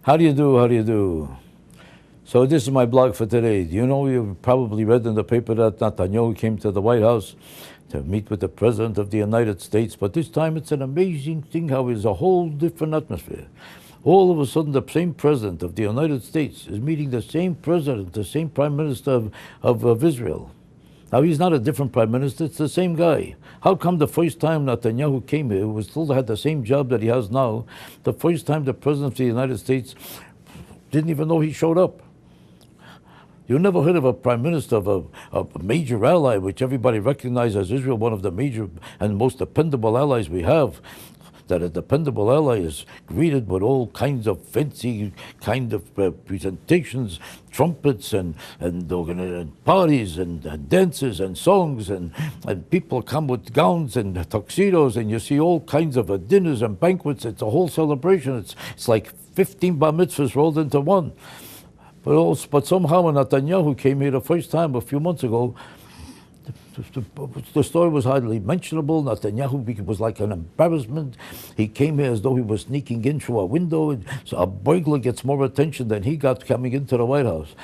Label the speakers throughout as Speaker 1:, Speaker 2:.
Speaker 1: How do you do? How do you do? So this is my blog for today. You know, you've probably read in the paper that Netanyahu came to the White House to meet with the President of the United States, but this time it's an amazing thing how it's a whole different atmosphere. All of a sudden, the same President of the United States is meeting the same President, the same Prime Minister of Israel. Now, he's not a different Prime Minister, it's the same guy. How come the first time Netanyahu came here, who still had the same job that he has now, the first time the President of the United States didn't even know he showed up? You never heard of a prime minister of a major ally, which everybody recognizes as Israel, one of the major and most dependable allies we have. That a dependable ally is greeted with all kinds of fancy kind of presentations, trumpets and parties and dances and songs and people come with gowns and tuxedos and you see all kinds of dinners and banquets. It's a whole celebration. It's like 15 bar mitzvahs rolled into one. But somehow when Netanyahu came here the first time a few months ago, the story was hardly mentionable. Netanyahu was like an embarrassment. He came here as though he was sneaking in through a window. So a burglar gets more attention than he got coming into the White House.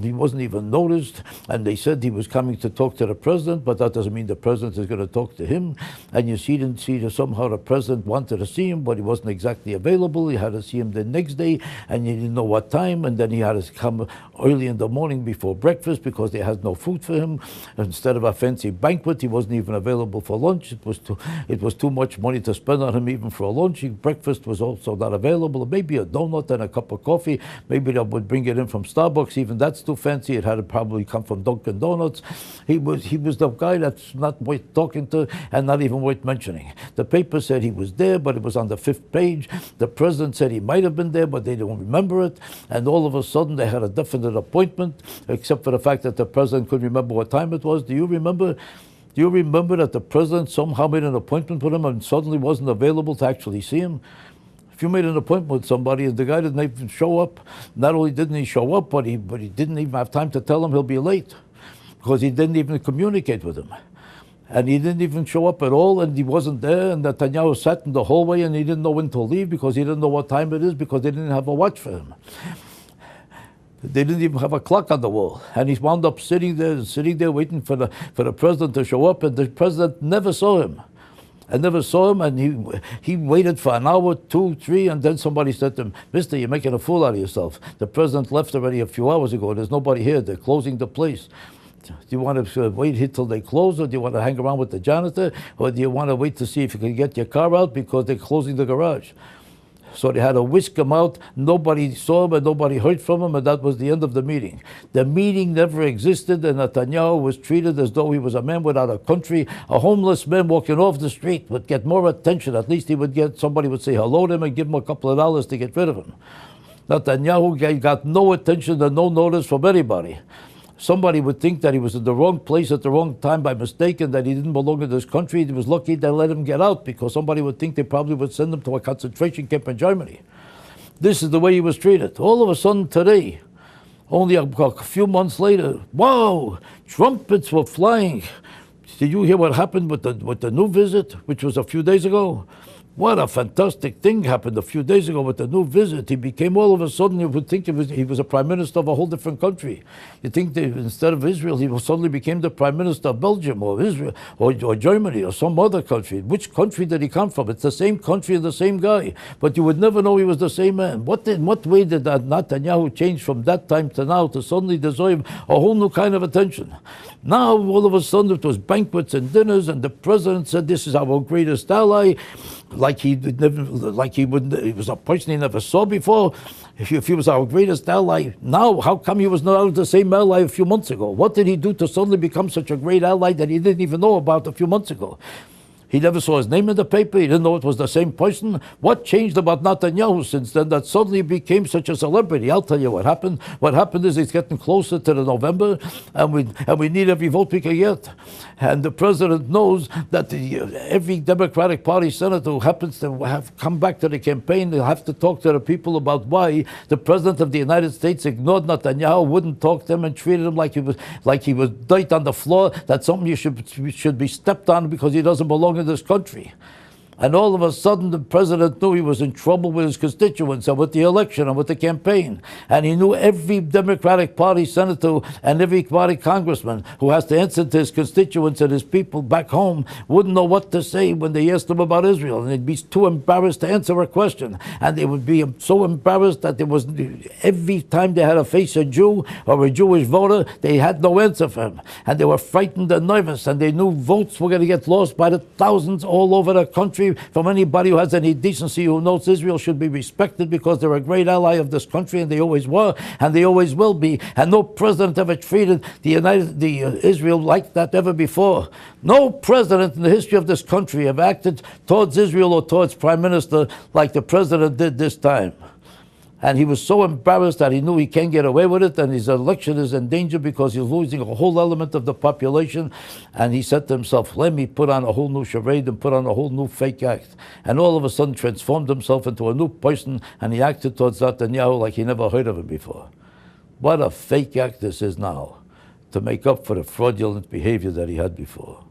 Speaker 1: He wasn't even noticed, and they said he was coming to talk to the president, but that doesn't mean the president is going to talk to him. And you didn't see that somehow the president wanted to see him, but he wasn't exactly available. He had to see him the next day, and you didn't know what time, and then he had to come early in the morning before breakfast because they had no food for him. Instead of a fancy banquet, he wasn't even available for lunch. It was too much money to spend on him even for a lunch. Breakfast was also not available. Maybe a donut and a cup of coffee. Maybe they would bring it in from Starbucks. Even that's too fancy. It had to probably come from Dunkin' Donuts. He was the guy that's not worth talking to and not even worth mentioning. The paper said he was there, but it was on the 5th page. The president said he might have been there, but they don't remember it. And all of a sudden, they had a definite appointment, except for the fact that the president couldn't remember what time it was. Do you remember? Do you remember that the president somehow made an appointment with him and suddenly wasn't available to actually see him? If you made an appointment with somebody and the guy didn't even show up, not only didn't he show up, but he didn't even have time to tell him he'll be late because he didn't even communicate with him. And he didn't even show up at all, and he wasn't there, and Netanyahu sat in the hallway and he didn't know when to leave because he didn't know what time it is because they didn't have a watch for him. They didn't even have a clock on the wall. And he wound up sitting there waiting for the president to show up, and the president never saw him. I never saw him, and he waited for an hour, 2, 3, and then somebody said to him, "Mister, you're making a fool out of yourself. The president left already a few hours ago. There's nobody here. They're closing the place. Do you want to wait here till they close, or do you want to hang around with the janitor, or do you want to wait to see if you can get your car out because they're closing the garage?" So they had to whisk him out. Nobody saw him and nobody heard from him, and that was the end of the meeting. The meeting never existed, and Netanyahu was treated as though he was a man without a country. A homeless man walking off the street would get more attention. At least somebody would say hello to him and give him a couple of dollars to get rid of him. Netanyahu got no attention and no notice from anybody. Somebody would think that he was in the wrong place at the wrong time by mistake and that he didn't belong in this country. He was lucky they let him get out because somebody would think they probably would send him to a concentration camp in Germany. This is the way he was treated. All of a sudden today, only a few months later, wow, trumpets were flying. Did you hear what happened with the new visit, which was a few days ago? What a fantastic thing happened a few days ago with the new visit. He became, all of a sudden, you would think he was a prime minister of a whole different country. You think that instead of Israel, he suddenly became the prime minister of Belgium or Israel or Germany or some other country. Which country did he come from? It's the same country and the same guy. But you would never know he was the same man. What way did that Netanyahu change from that time to now to suddenly deserve a whole new kind of attention? Now, all of a sudden, it was banquets and dinners, and the president said, "This is our greatest ally." He was a person he never saw before. If he was our greatest ally now, how come he was not the same ally a few months ago? What did he do to suddenly become such a great ally that he didn't even know about a few months ago? He never saw his name in the paper. He didn't know it was the same person. What changed about Netanyahu since then that suddenly became such a celebrity? I'll tell you what happened. What happened is it's getting closer to the November, and we need every vote we can get. And the president knows that every Democratic Party senator who happens to have come back to the campaign, they'll have to talk to the people about why the president of the United States ignored Netanyahu, wouldn't talk to him, and treated him like he was dirt on the floor. That's something you should be stepped on because he doesn't belong in this country. And all of a sudden, the president knew he was in trouble with his constituents and with the election and with the campaign. And he knew every Democratic Party senator and every party congressman who has to answer to his constituents and his people back home wouldn't know what to say when they asked him about Israel. And they'd be too embarrassed to answer a question. And they would be so embarrassed that there was, every time they had to face a Jew or a Jewish voter, they had no answer for him. And they were frightened and nervous. And they knew votes were going to get lost by the thousands all over the country from anybody who has any decency, who knows Israel should be respected because they're a great ally of this country, and they always were, and they always will be. And no president ever treated Israel like that ever before. No president in the history of this country have acted towards Israel or towards Prime Minister like the president did this time. And he was so embarrassed that he knew he can't get away with it, and his election is in danger because he's losing a whole element of the population. And he said to himself, let me put on a whole new charade and put on a whole new fake act. And all of a sudden transformed himself into a new person, and he acted towards Netanyahu like he never heard of him before. What a fake act this is now, to make up for the fraudulent behavior that he had before.